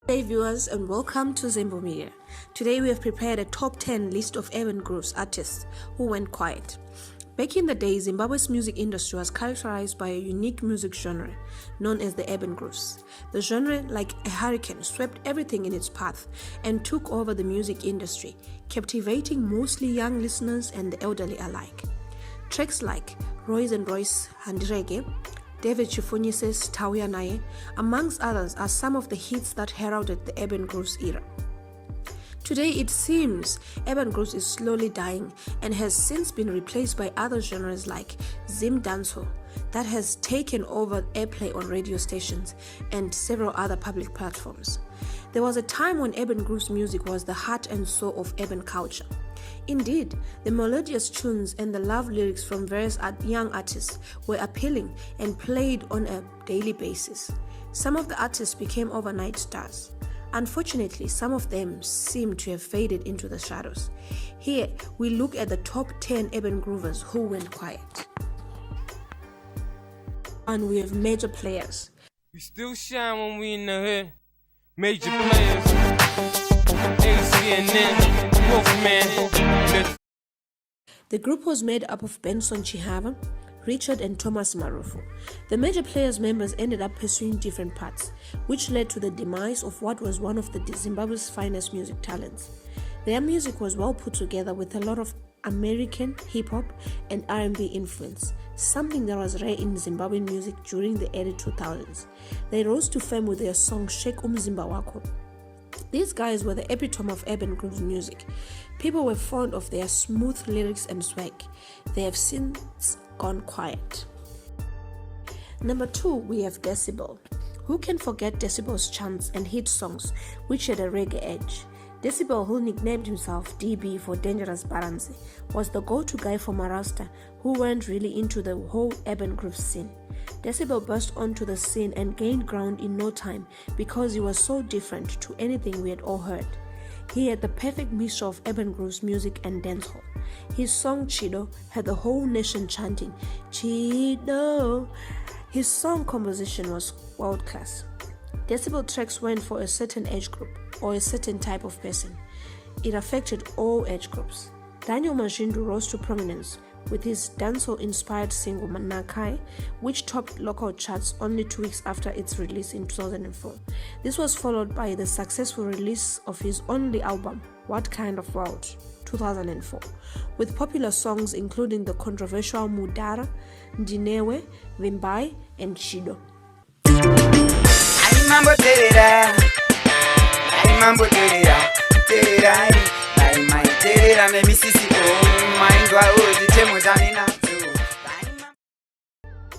Hey viewers, and welcome to Zimbo Media. Today we have prepared a top 10 list of urban grooves artists who went quiet. Back in the day, Zimbabwe's music industry was characterized by a unique music genre known as the urban grooves. The genre, like a hurricane, swept everything in its path and took over the music industry, captivating mostly young listeners and the elderly alike. Tracks like Royce and Royce Handirege, David Chifunyis's Tauya Naye, amongst others, are some of the hits that heralded the urban grooves era. Today, it seems urban grooves is slowly dying and has since been replaced by other genres like Zim Dancehall that has taken over airplay on radio stations and several other public platforms. There was a time when urban grooves music was the heart and soul of urban culture. Indeed, the melodious tunes and the love lyrics from various young artists were appealing and played on a daily basis. Some of the artists became overnight stars. Unfortunately, some of them seem to have faded into the shadows. Here, we look at the top 10 urban groovers who went quiet. And we have major players. We still shine when we in the hood. Major players. ACNN, Wolfman. The group was made up of Benson Chihava, Richard and Thomas Marufu. The major players' members ended up pursuing different paths, which led to the demise of what was one of the Zimbabwe's finest music talents. Their music was well put together with a lot of American hip-hop and R&B influence, something that was rare in Zimbabwean music during the early 2000s. They rose to fame with their song Shake Umzimba Wako. These guys were the epitome of urban grooves music. People were fond of their smooth lyrics and swag. They have since gone quiet. Number 2, we have Decibel. Who can forget Decibel's chants and hit songs which had a reggae edge? Decibel, who nicknamed himself DB for Dangerous Baransi, was the go-to guy for Marasta who weren't really into the whole urban groove scene. Decibel burst onto the scene and gained ground in no time because he was so different to anything we had all heard. He had the perfect mixture of urban grooves music and dancehall. His song Chido had the whole nation chanting, Chido. His song composition was world class. Decibel tracks went for a certain age group or a certain type of person. It affected all age groups. Daniel Majindu rose to prominence with his dancehall-inspired single Manakai, which topped local charts only 2 weeks after its release in 2004. This was followed by the successful release of his only album, What Kind of World, 2004, with popular songs including the controversial Mudara, Ndinewe, Vimbai, and Chido.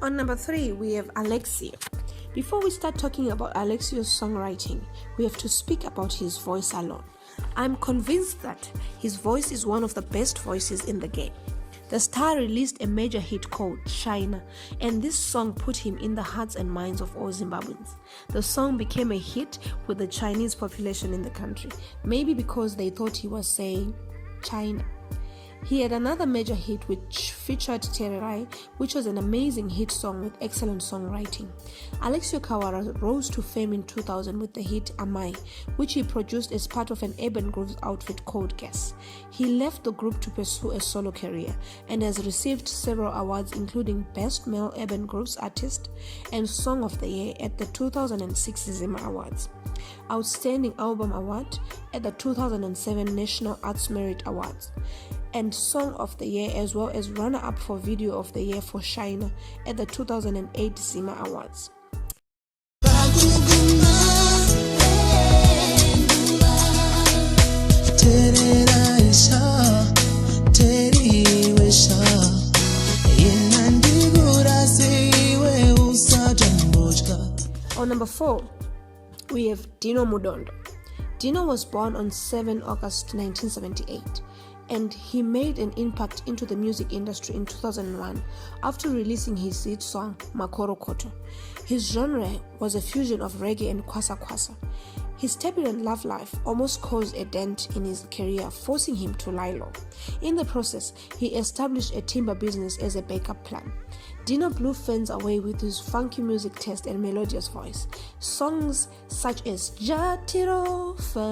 On number 3, we have Alexio. Before we start talking about Alexio's songwriting, we have to speak about his voice alone. I'm convinced that his voice is one of the best voices in the game. The star released a major hit called China, and this song put him in the hearts and minds of all Zimbabweans. The song became a hit with the Chinese population in the country, maybe because they thought he was saying China. He had another major hit which featured Tererai, which was an amazing hit song with excellent songwriting. Alexio Kawara rose to fame in 2000 with the hit Amai, which he produced as part of an urban grooves outfit called Gas. He left the group to pursue a solo career and has received several awards including Best Male Urban Grooves Artist and Song of the Year at the 2006 Zima Awards, Outstanding Album Award at the 2007 National Arts Merit Awards, and Song of the Year, as well as runner-up for Video of the Year for China at the 2008 Zima Awards. On number 4, we have Dino Mudondo. Dino was born on 7 August 1978. And he made an impact into the music industry in 2001 after releasing his hit song Makoro Koto. His genre was a fusion of reggae and kwasa kwasa. His turbulent love life almost caused a dent in his career, forcing him to lie low. In the process, he established a timber business as a backup plan. Dino blew fans away with his funky music taste and melodious voice. Songs such as Jatirofa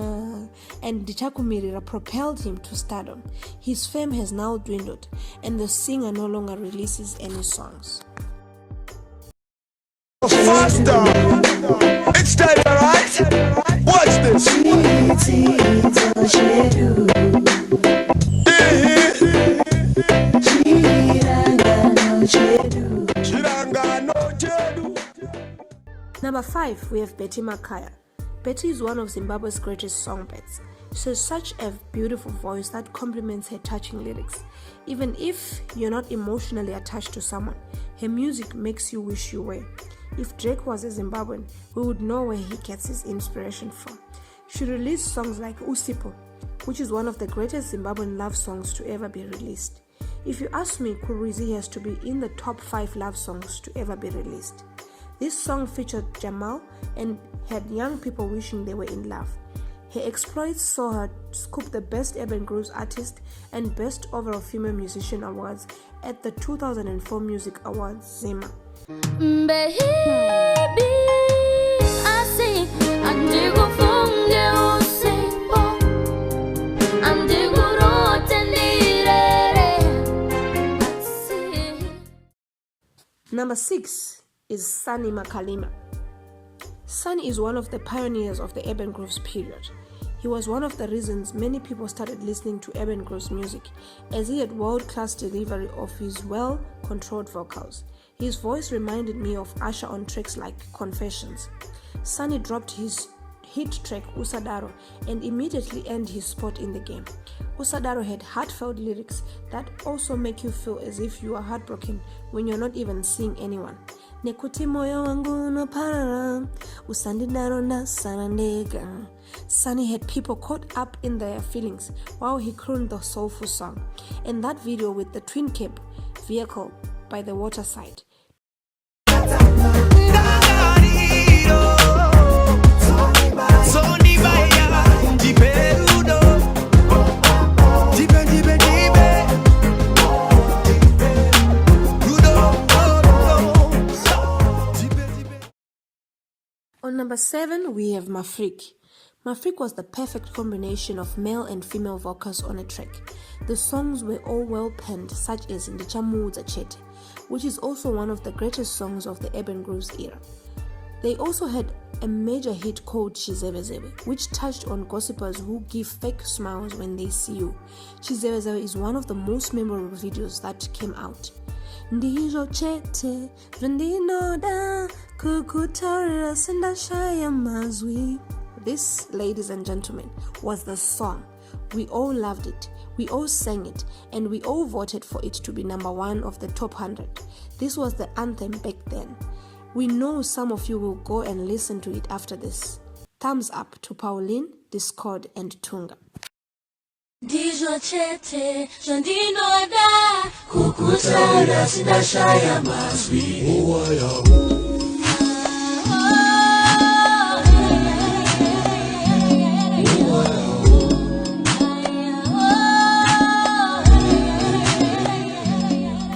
and Ditakumirira propelled him to stardom. His fame has now dwindled, and the singer no longer releases any songs. Faster! It's time, alright? Watch this! Number 5, we have Betty Makaya. Betty is one of Zimbabwe's greatest songbirds. She has such a beautiful voice that complements her touching lyrics. Even if you're not emotionally attached to someone, her music makes you wish you were. If Drake was a Zimbabwean, we would know where he gets his inspiration from. She released songs like Usipo, which is one of the greatest Zimbabwean love songs to ever be released. If you ask me, Kurizi has to be in the top 5 love songs to ever be released. This song featured Jamal and had young people wishing they were in love. Her exploits saw her scoop the Best Urban Grooves Artist and Best Overall Female Musician Awards at the 2004 Music Awards Zima. Baby, I see, Number 6 is Sunny Makalima. Sunny is one of the pioneers of the urban grooves period. He was one of the reasons many people started listening to urban grooves music, as he had world-class delivery of his well-controlled vocals. His voice reminded me of Usher on tracks like Confessions. Sunny dropped his hit track Usadaro and immediately earned his spot in the game. Usadaro had heartfelt lyrics that also make you feel as if you are heartbroken when you're not even seeing anyone. Nekuti moyo wangu no parara, usandidaro na sanandega. Sunny had people caught up in their feelings while he crooned the soulful song. And that video with the twin cab vehicle by the waterside. On number 7, we have Mafrik. Mafrik was the perfect combination of male and female vocals on a track. The songs were all well penned, such as Ndichamuza Chete, which is also one of the greatest songs of the urban grooves era. They also had a major hit called Chizevezeve, which touched on gossipers who give fake smiles when they see you. Chizevezeve is one of the most memorable videos that came out. Ndijo chete, vendinoda, kukutarira sendashaya mazwi. This, ladies and gentlemen, was the song. We all loved it, we all sang it, and we all voted for it to be number 1 of the top 100. This was the anthem back then. We know some of you will go and listen to it after this. Thumbs up to Pauline, Discord, and Tunga. Ndijo chete, jondinoda, kukutara sindashaya mazwi.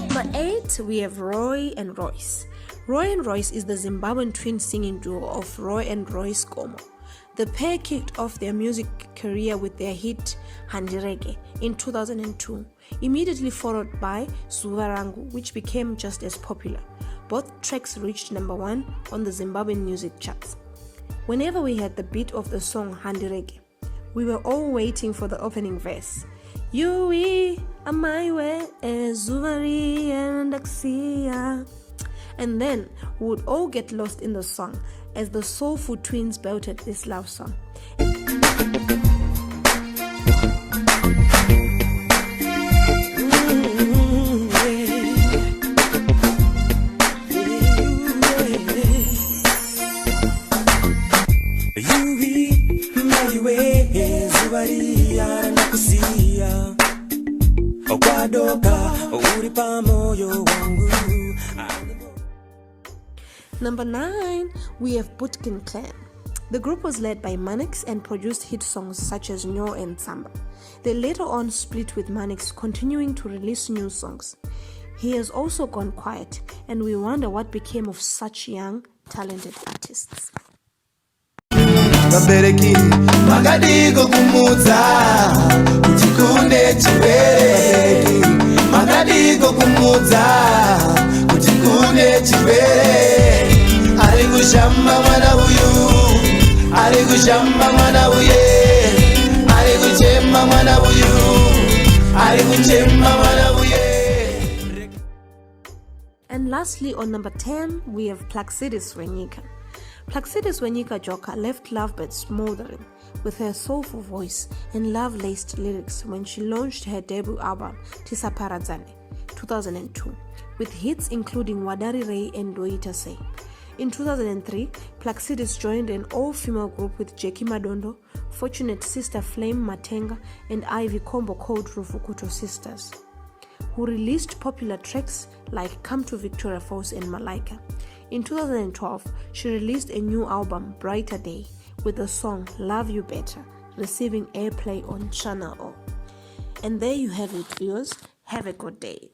Number 8, we have Roy and Royce. Roy and Royce is the Zimbabwean twin singing duo of Roy and Royce Como. The pair kicked off their music career with their hit Handirege in 2002, immediately followed by Zuvarangu, which became just as popular. Both tracks reached number 1 on the Zimbabwean music charts. Whenever we had the beat of the song Handirege, we were all waiting for the opening verse. Yui amaiwe zuvari and Axia. And then we would all get lost in the song as the soulful twins belted this love song. Number 9, we have Butkin Clan. The group was led by Manix and produced hit songs such as Nyo and Samba. They later on split with Manix, continuing to release new songs. He has also gone quiet, and we wonder what became of such young, talented artists. Vabereki makadiko kumudza kuti kune chirwere, makadiko kumudza kuti kune chirwere. Ari kushamba mwana uyu, ari kushamba mwana uye, ari kuchema mwana uyu, ari kuchema mwana uye. And lastly, on number 10, we have Plaxidis Wenyika. Plaxidis Wenyika Joka left lovebirds smoldering with her soulful voice and love-laced lyrics when she launched her debut album, Tisaparadzane, 2002, with hits including Wadari Ray and Doita Say. In 2003, Plaxidis joined an all-female group with Jackie Madondo, Fortunate Sister Flame Matenga, and Ivy Combo called Rufukuto Sisters, who released popular tracks like Come to Victoria Falls and Malaika. In 2012, she released a new album, Brighter Day, with the song Love You Better, receiving airplay on Channel O. And there you have it, viewers. Have a good day.